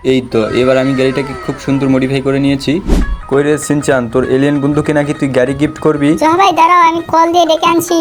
এই তো এবার আমি গাড়িটাকে খুব সুন্দর মডিফাই করে নিয়েছি। কই রে সিনচান, তোর এলিয়েন বন্ধুকে নাকি তুই গাড়ি গিফট করবি? ভাই দাঁড়াও, আমি কল দিয়ে ডেকে আনছি।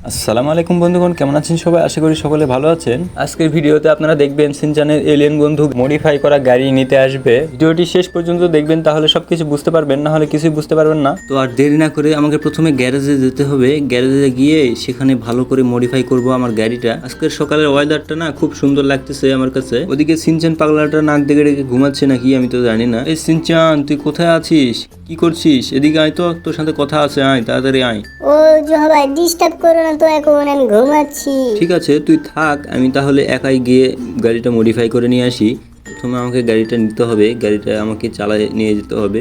আসসালামু আলাইকুম বন্ধুগণ, কেমন আছেন সবাই? আশা করি সকলে ভালো আছেন। আজকের ভিডিওতে আপনারা দেখবেন সিনচানের এলিয়েন বন্ধু মডিফাই করা গাড়ি নিতে আসবে। ভিডিওটি শেষ পর্যন্ত দেখবেন, তাহলে সবকিছু বুঝতে পারবেন, না হলে কিছুই বুঝতে পারবেন না। তো আর দেরি না করে আমাকে প্রথমে গ্যারেজে যেতে হবে। গ্যারেজে গিয়ে সেখানে ভালো করে মডিফাই করব আমার গাড়িটা। আজকের সকালের ওয়েদারটা না খুব সুন্দর লাগতেছে আমার কাছে। ওদিকে সিনচান পাগলাটা নাক ডেকে ডেকে ঘুমাচ্ছে নাকি আমি তো জানি না। এই সিনচান, তুই কোথায় আছিস? কি করছিস? এদিকে আয় তো, তোর সাথে কথা আছে, আয় তাড়াতাড়ি আয়। ও জোহা ভাই, ডিস্টার্ব করো না তো, এখন আমি ঘুমাচ্ছি। ঠিক আছে, তুই থাক, আমি তাহলে একাই গিয়ে গাড়িটা মডিফাই করে নিয়ে আসি। প্রথমে আমাকে গাড়িটা নিতে হবে, গাড়িটা আমাকে চালায় নিয়ে যেতে হবে।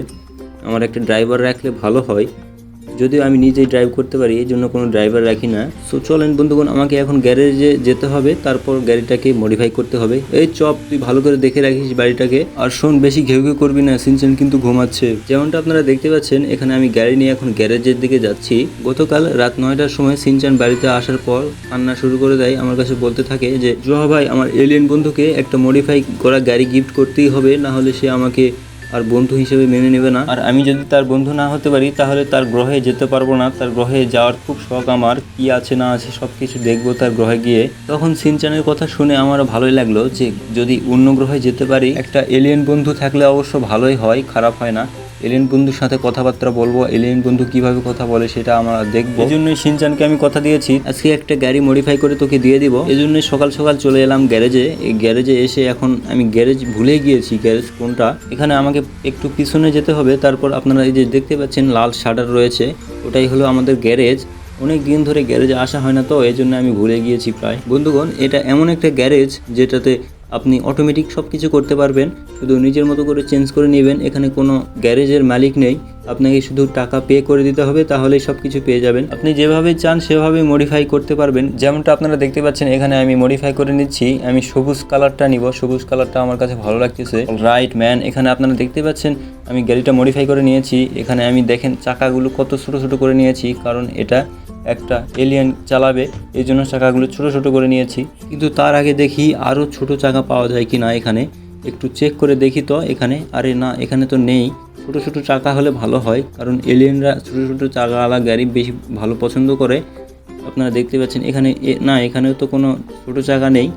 আমার একটা ড্রাইভার রাখলে ভালো হয়, যদিও আমি নিজেই ড্রাইভ করতে পারি, এই জন্য কোনো ড্রাইভার রাখি না। সো চলেন বন্ধুগণ, আমাকে এখন গ্যারেজে যেতে হবে, তারপর গাড়িটাকে মডিফাই করতে হবে। এই চপ, তুই ভালো করে দেখে রাখিস বাড়িটাকে। আর শোন, বেশি ঘেউ ঘেউ করবি না, সিনচেন কিন্তু ঘুমাচ্ছে। যেমনটা আপনারা দেখতে পাচ্ছেন, এখানে আমি গাড়ি নিয়ে এখন গ্যারেজের দিকে যাচ্ছি। গতকাল রাত 9টার সময় সিনচান বাড়িতে আসার পর কান্না শুরু করে দেয়, আমার কাছে বলতে থাকে যে জোহা ভাই, আমার এলিয়েন বন্ধুকে একটা মডিফাই করা গাড়ি গিফট করতেই হবে, না হলে সে আমাকে আর বন্ধু হিসেবে মেনে নেবে না। আর আমি যদি তার বন্ধু না হতে পারি, তাহলে তার গ্রহে যেতে পারবো না। তার গ্রহে যাওয়ার খুব শখ আমার, কি আছে না আছে সব কিছু দেখবো তার গ্রহে গিয়ে। তখন সিনচানের কথা শুনে আমার ভালোই লাগলো যে যদি অন্য গ্রহে যেতে পারি, একটা এলিয়েন বন্ধু থাকলে অবশ্য ভালোই হয়, খারাপ হয় না। এলিয়েন বন্ধুর সাথে কথাবার্তা বলবো, এলিয়েন বন্ধু কিভাবে কথা বলে সেটা আমরা দেখবো। এই জন্যই সিনচানকে আমি কথা দিয়েছি আজকে একটা গাড়ি মডিফাই করে তোকে দিয়ে দিব। এই জন্যই সকাল সকাল চলে এলাম গ্যারেজে। এই গ্যারেজে এসে এখন আমি গ্যারেজ ভুলে গিয়েছি, গ্যারেজ কোনটা। এখানে আমাকে একটু পিছনে যেতে হবে, তারপর আপনারা এই যে দেখতে পাচ্ছেন লাল শাটার রয়েছে, ওটাই হলো আমাদের গ্যারেজ। অনেক দিন ধরে গ্যারেজে আসা হয় না, তো এই জন্য আমি ভুলে গিয়েছি প্রায়। বন্ধুগণ, এটা এমন একটা গ্যারেজ যেটাতে আপনি অটোমেটিক সব কিছু করতে পারবেন, শুধু নিজের মতো করে চেঞ্জ করে নেবেন। এখানে কোনো গ্যারেজের মালিক নেই, আপনাকে শুধু টাকা পে করে দিতে হবে, তাহলেই সব কিছু পেয়ে যাবেন। আপনি যেভাবে চান সেভাবে মডিফাই করতে পারবেন। যেমনটা আপনারা দেখতে পাচ্ছেন, এখানে আমি মডিফাই করে নিচ্ছি। আমি সবুজ কালারটা নিব, সবুজ কালারটা আমার কাছে ভালো লাগতেছে। রাইট ম্যান, এখানে আপনারা দেখতে পাচ্ছেন আমি গাড়িটা মডিফাই করে নিয়েছি। এখানে আমি দেখেন চাকাগুলো কত ছোট ছোট করে নিয়েছি, কারণ এটা একটা এলিয়েন চালাবে, এই জন্য চাকাগুলো ছোট ছোট করে নিয়েছি। কিন্তু তার আগে দেখি আরও ছোট চাকা পাওয়া যায় কি না, এখানে একটু চেক করে দেখি তো। এখানে আরে না, এখানে তো নেই। ছোট ছোট চাকা হলে ভালো হয়, কারণ এলিয়েনরা ছোট ছোট চাকাওয়ালা গাড়ি বেশি ভালো পছন্দ করে। আপনারা দেখতে পাচ্ছেন এখানে না, এখানেও তো কোনো ছোট চাকা নেই,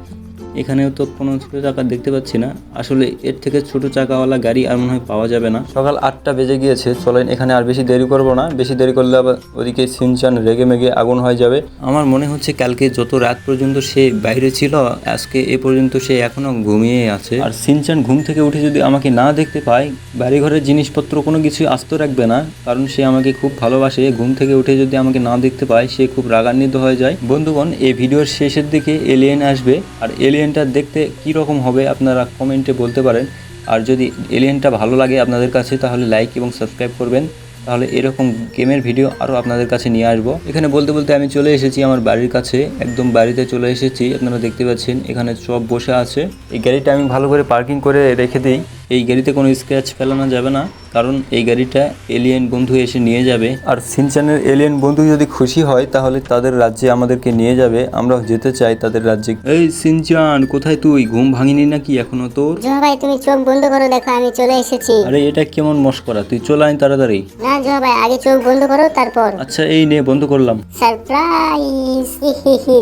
এখানেও তো কোনো ছোটো চাকা দেখতে পাচ্ছি না। আসলে এর থেকে ছোট চাকাওয়ালা গাড়ি আর মনে হয় পাওয়া যাবে না। সকাল 8টা বেজে গিয়েছে, চলেন এখানে আর বেশি দেরি করব না। বেশি দেরি করলে আবার ওদিকে সিনচান রেগে মেগে আগুন হয়ে যাবে। আমার মনে হচ্ছে কালকে যত রাত পর্যন্ত সে বাইরে ছিল, আজকে এ পর্যন্ত সে এখনো ঘুমিয়ে আছে। আর সিনচান ঘুম থেকে উঠে যদি আমাকে না দেখতে পায়, বাড়িঘরের জিনিসপত্র কোনো কিছু আস্ত রাখবে না, কারণ সে আমাকে খুব ভালোবাসে। ঘুম থেকে উঠে যদি আমাকে না দেখতে পায়, সে খুব রাগান্বিত হয়ে যায়। বন্ধুগণ, এই ভিডিওর শেষের দিকে এলিয়েন আসবে, আর এলিয়েনটা দেখতে কি রকম হবে আপনারা কমেন্টে বলতে পারেন। আর যদি এলিয়েনটা ভালো লাগে আপনাদের কাছে, তাহলে লাইক এবং সাবস্ক্রাইব করবেন, তাহলে এরকম গেমের ভিডিও আরও আপনাদের কাছে নিয়ে আসবো। এখানে বলতে বলতে আমি চলে এসেছি আমার বাড়ির কাছে, একদম বাড়িতে চলে এসেছি। আপনারা দেখতে পাচ্ছেন এখানে সব বসে আছে। এই গাড়িটা আমি ভালো করে পার্কিং করে রেখে দিই। এই গাড়িতে কোনো স্ক্র্যাচ ফেলানো যাবে না, কারণ এই গাড়িটা এলিয়েন বন্ধু এসে নিয়ে যাবে। আর সিনচানের এলিয়েন বন্ধু যদি খুশি হয়, তাহলে তাদের রাজ্যে আমাদেরকে নিয়ে যাবে। আমরাও যেতে চাই তাদের রাজ্যে। এই সিনচান, কোথায় তুই? ঘুম ভাঙিনি নাকি এখনো তোর? জোহা ভাই, তুমি চোখ বন্ধ করো, দেখো আমি চলে এসেছি। আরে এটা কেমন মস্করা, তুই চলে আয় তাড়াতাড়ি। না জোহা ভাই, আগে চোখ বন্ধ করো তারপর। আচ্ছা এই নে, বন্ধ করলাম। সারপ্রাইজ!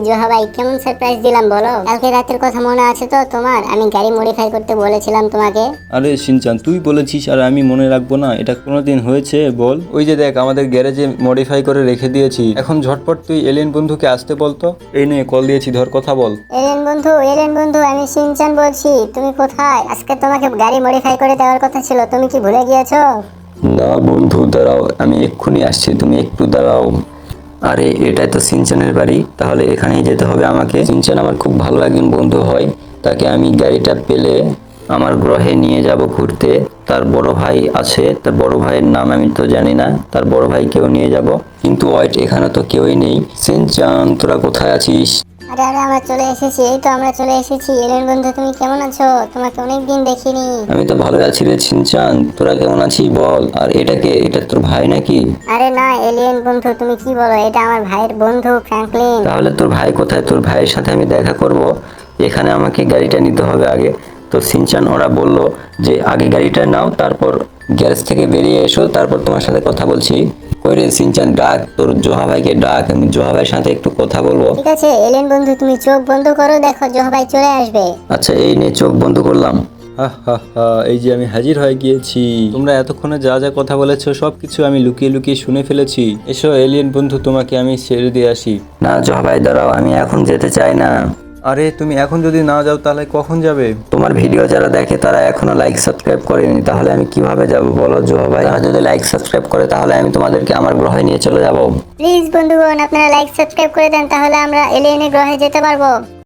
জোহা ভাই, কেমন সারপ্রাইজ দিলাম বলো? কালকে রাতের কথা মনে আছে তো তোমার? আমি গাড়ি মডিফাই করতে বলেছিলাম তোমাকে। আরে সিনচান, তুই বলেছিস আর আমি মনে রাখবো না? এটা কোনোদিন হয়েছে বল? ওই যে দেখ, আমাদের গ্যারেজে মডিফাই করে রেখে দিয়েছি। এখন ঝটপট তুই এলিয়েন বন্ধুকে আসতে বলতো। এই নে, কল দিয়েছি, ধর, কথা বল। এলিয়েন বন্ধু, আমি সিনচান বলছি। তুমি কোথায়? আজকে তোমাকে গাড়ি মডিফাই করে দেওয়ার কথা ছিল, তুমি কি ভুলে গিয়েছো? না বন্ধু, দাঁড়াও, আমি এক্ষুনি আসছি, তুমি একটু দাঁড়াও। আরে এটাই তো সিনচানের বাড়ি, তাহলে এখানেই যেতে হবে আমাকে। সিনচান আমার খুব ভালো একজন বন্ধু হয়, তাকে আমি গাড়িটা পেলে আমার গ্রহে নিয়ে যাব ঘুরতে। তার বড় ভাই আছে, তার বড় ভাইয়ের নাম আমি তো জানি না, তার বড় ভাইকেও নিয়ে যাব। কিন্তু ওয়েট, এখানে তো কেউই নেই। সিনচান, তোরা কোথায় আছিস? আরে আমরা চলে এসেছি, এই তো আমরা চলে এসেছি। এলিয়েন বন্ধু, তুমি কেমন আছো? তোমাকে অনেকদিন দেখিনি। আমি তো ভালো আছি রে সিনচান, তোরা কেমন আছিস বল। আর এটা তোর ভাই নাকি? আরে না এলিয়েন বন্ধু, তুমি কি বলো? এটা আমার ভাইয়ের বন্ধু ফ্র্যাঙ্কলিন। তাহলে তোর ভাই কোথায়? তোর ভাইয়ের সাথে আমি দেখা করব। এখানে আমাকে গাড়িটা নিতে হবে আগে, তো সিনচান ওরা বলল যে আগে গাড়িটা নাও, তারপর গ্যারেজ থেকে বেরিয়ে এসো, তারপর তোমার সাথে কথা বলছি। কই রে সিনচান, ডাক তোর জোহা ভাইকে ডাক, আমি জোহা ভাইয়ের সাথে একটু কথা বলবো। ঠিক আছে এলিয়েন বন্ধু, তুমি চোখ বন্ধ করো, দেখো জোহা ভাই চলে আসবে। আচ্ছা এই নে চোখ বন্ধ করলাম। হা হা হা, এই যে আমি হাজির হয়ে গিয়েছি। তোমরা এতক্ষণে যা যা কথা বলেছো সবকিছু আমি লুকিয়ে লুকিয়ে শুনে ফেলেছি। এসো এলিয়েন বন্ধু, তোমাকে আমি ছেড়ে দিয়ে আসি। না জোহা ভাই দাঁড়াও, আমি এখন যেতে চাই না। আরে তুমি এখন যদি না যাও তাহলে কখন যাবে? তোমার ভিডিও যারা দেখে তারা এখনো লাইক সাবস্ক্রাইব করেনি, তাহলে আমি কিভাবে যাব বলো জোহা ভাই? তারা যদি লাইক সাবস্ক্রাইব করে তাহলে আমি তোমাদেরকে আমার গ্রহে নিয়ে চলে যাব। প্লিজ বন্ধুগণ, আপনারা লাইক সাবস্ক্রাইব করে দেন, তাহলে আমরা এলিয়েনের গ্রহে যেতে পারবো।